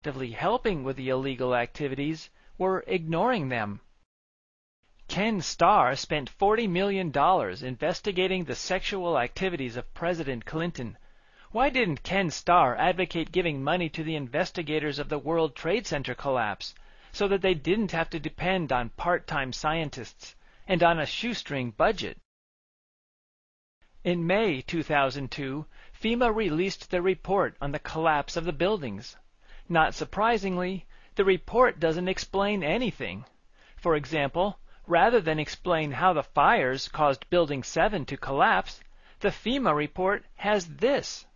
actively helping with the illegal activities were ignoring them. Ken Starr spent $40 million investigating the sexual activities of President Clinton. Why didn't Ken Starr advocate giving money to the investigators of the World Trade Center collapse so that they didn't have to depend on part-time scientists and on a shoestring budget? In May 2002, FEMA released the report on the collapse of the buildings. Not surprisingly, the report doesn't explain anything. For example, rather than explain how the fires caused Building 7 to collapse, the FEMA report has this.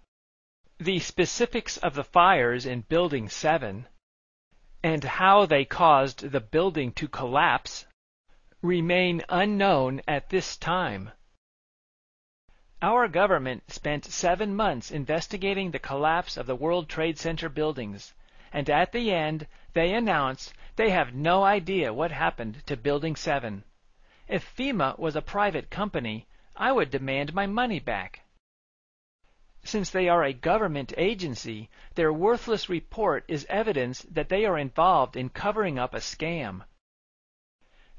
The specifics of the fires in Building 7 and how they caused the building to collapse remain unknown at this time. Our government spent 7 months investigating the collapse of the World Trade Center buildings, and at the end they announced they have no idea what happened to Building 7. If FEMA was a private company, I would demand my money back. Since they are a government agency, their worthless report is evidence that they are involved in covering up a scam.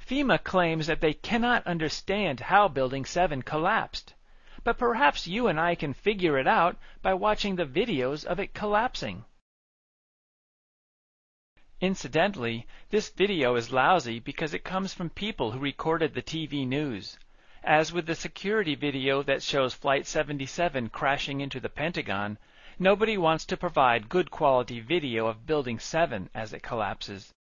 FEMA claims that they cannot understand how Building 7 collapsed, but perhaps you and I can figure it out by watching the videos of it collapsing. Incidentally, this video is lousy because it comes from people who recorded the TV news. As with the security video that shows Flight 77 crashing into the Pentagon, nobody wants to provide good quality video of Building 7 as it collapses.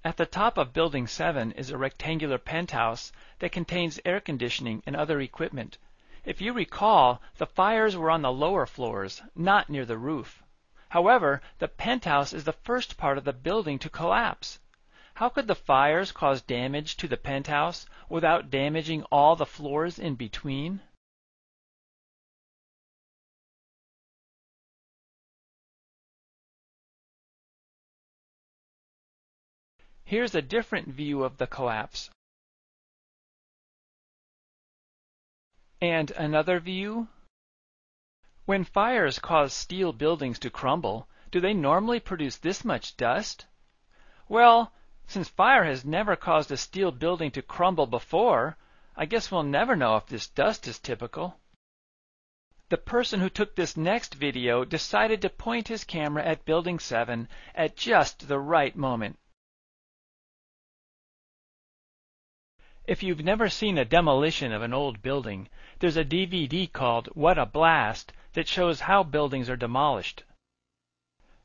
At the top of Building 7 is a rectangular penthouse that contains air conditioning and other equipment. If you recall, the fires were on the lower floors, not near the roof. However, the penthouse is the first part of the building to collapse. How could the fires cause damage to the penthouse without damaging all the floors in between? Here's a different view of the collapse. And another view. When fires cause steel buildings to crumble, do they normally produce this much dust? Well, since fire has never caused a steel building to crumble before, I guess we'll never know if this dust is typical. The person who took this next video decided to point his camera at Building 7 at just the right moment. If you've never seen a demolition of an old building, there's a DVD called What a Blast that shows how buildings are demolished.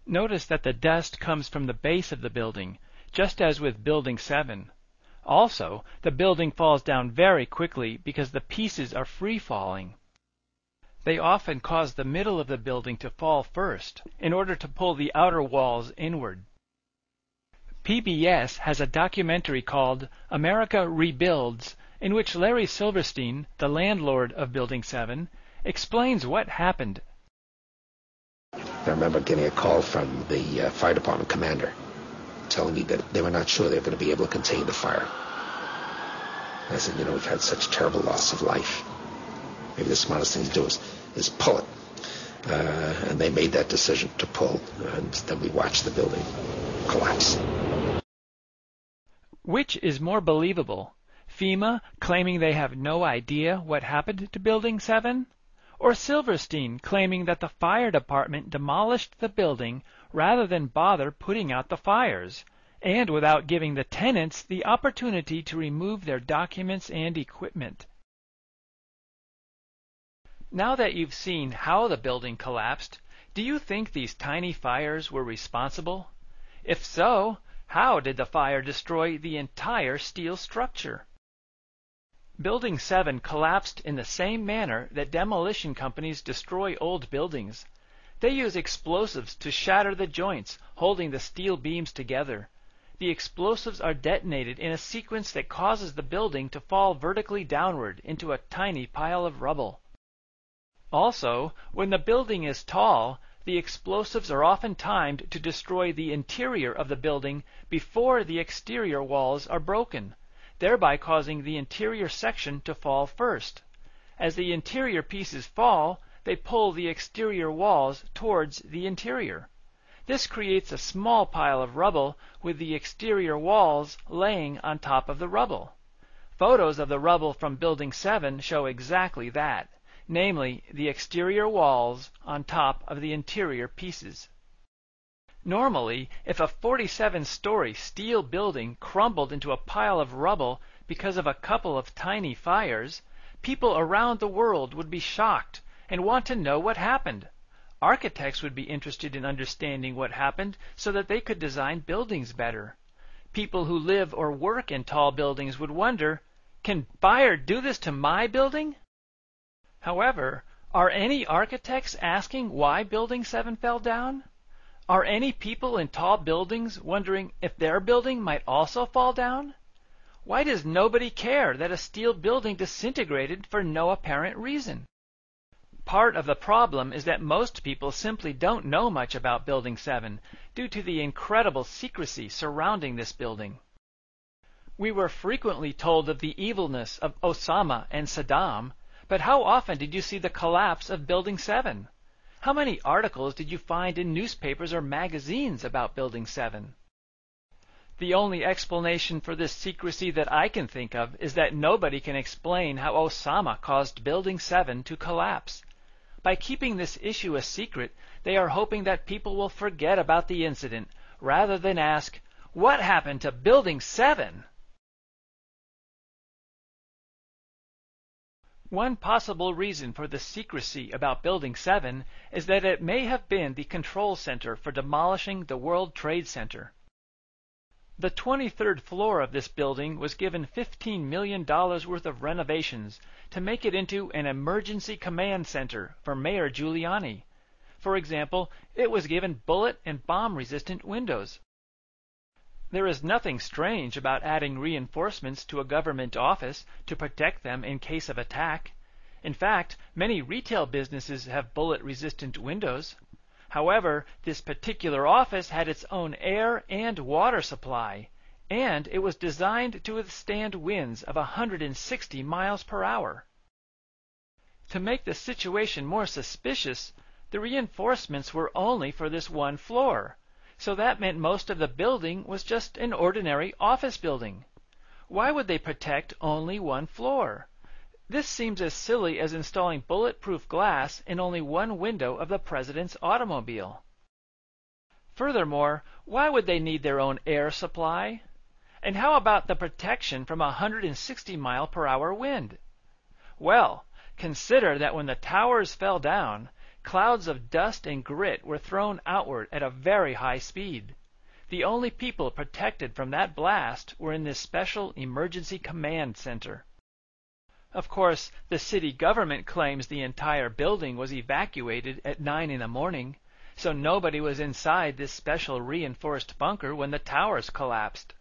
Notice that the dust comes from the base of the building, just as with Building 7. Also, the building falls down very quickly because the pieces are free-falling. They often cause the middle of the building to fall first, in order to pull the outer walls inward. PBS has a documentary called America Rebuilds, in which Larry Silverstein, the landlord of Building 7, explains what happened. I remember getting a call from the fire department commander telling me that they were not sure they were going to be able to contain the fire. I said, we've had such terrible loss of life. Maybe the smartest thing to do is pull it. And they made that decision to pull, and then we watched the building collapse. Which is more believable? FEMA claiming they have no idea what happened to Building 7? Or Silverstein claiming that the fire department demolished the building rather than bother putting out the fires, and without giving the tenants the opportunity to remove their documents and equipment? Now that you've seen how the building collapsed, do you think these tiny fires were responsible? If so, how did the fire destroy the entire steel structure? Building 7 collapsed in the same manner that demolition companies destroy old buildings. They use explosives to shatter the joints holding the steel beams together. The explosives are detonated in a sequence that causes the building to fall vertically downward into a tiny pile of rubble. Also, when the building is tall, the explosives are often timed to destroy the interior of the building before the exterior walls are broken, thereby causing the interior section to fall first. As the interior pieces fall, they pull the exterior walls towards the interior. This creates a small pile of rubble with the exterior walls laying on top of the rubble. Photos of the rubble from Building 7 show exactly that, namely the exterior walls on top of the interior pieces. Normally, if a 47-story steel building crumbled into a pile of rubble because of a couple of tiny fires, people around the world would be shocked and want to know what happened. Architects would be interested in understanding what happened so that they could design buildings better. People who live or work in tall buildings would wonder, can fire do this to my building? However, are any architects asking why Building 7 fell down? Are any people in tall buildings wondering if their building might also fall down? Why does nobody care that a steel building disintegrated for no apparent reason? Part of the problem is that most people simply don't know much about Building 7 due to the incredible secrecy surrounding this building. We were frequently told of the evilness of Osama and Saddam, but how often did you see the collapse of Building 7? How many articles did you find in newspapers or magazines about Building 7? The only explanation for this secrecy that I can think of is that nobody can explain how Osama caused Building 7 to collapse. By keeping this issue a secret, they are hoping that people will forget about the incident rather than ask, what happened to Building 7? One possible reason for the secrecy about Building 7 is that it may have been the control center for demolishing the World Trade Center. The 23rd floor of this building was given $15 million worth of renovations to make it into an emergency command center for Mayor Giuliani. For example, it was given bullet and bomb-resistant windows. There is nothing strange about adding reinforcements to a government office to protect them in case of attack. In fact, many retail businesses have bullet-resistant windows. However, this particular office had its own air and water supply, and it was designed to withstand winds of 160 miles per hour. To make the situation more suspicious, the reinforcements were only for this one floor, so that meant most of the building was just an ordinary office building. Why would they protect only one floor? This seems as silly as installing bulletproof glass in only one window of the president's automobile. Furthermore, why would they need their own air supply? And how about the protection from a 160-mile-per-hour wind? Well, consider that when the towers fell down, clouds of dust and grit were thrown outward at a very high speed. The only people protected from that blast were in this special emergency command center. Of course, the city government claims the entire building was evacuated at 9 in the morning, so nobody was inside this special reinforced bunker when the towers collapsed.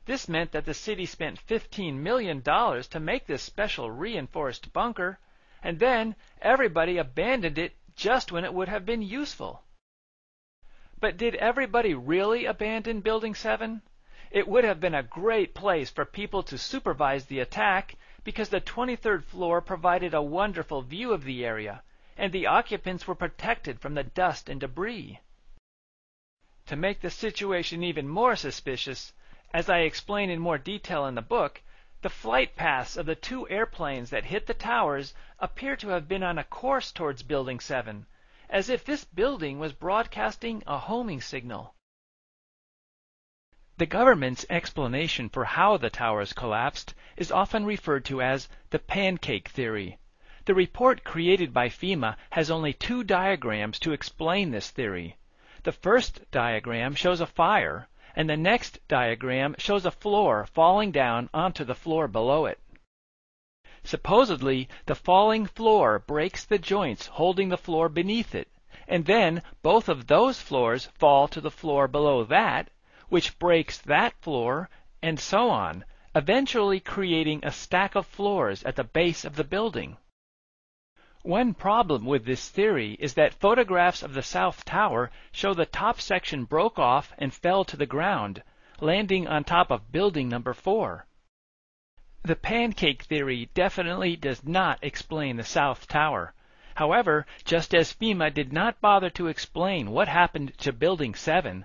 This meant that the city spent $15 million to make this special reinforced bunker, and then everybody abandoned it just when it would have been useful. But did everybody really abandon Building 7? It would have been a great place for people to supervise the attack because the 23rd floor provided a wonderful view of the area, and the occupants were protected from the dust and debris. To make the situation even more suspicious, as I explain in more detail in the book, the flight paths of the two airplanes that hit the towers appear to have been on a course towards Building 7, as if this building was broadcasting a homing signal. The government's explanation for how the towers collapsed is often referred to as the pancake theory. The report created by FEMA has only two diagrams to explain this theory. The first diagram shows a fire, and the next diagram shows a floor falling down onto the floor below it. Supposedly, the falling floor breaks the joints holding the floor beneath it, and then both of those floors fall to the floor below that, which breaks that floor, and so on, eventually creating a stack of floors at the base of the building. One problem with this theory is that photographs of the South Tower show the top section broke off and fell to the ground, landing on top of building number 4. The pancake theory definitely does not explain the South Tower. However, just as FEMA did not bother to explain what happened to Building 7,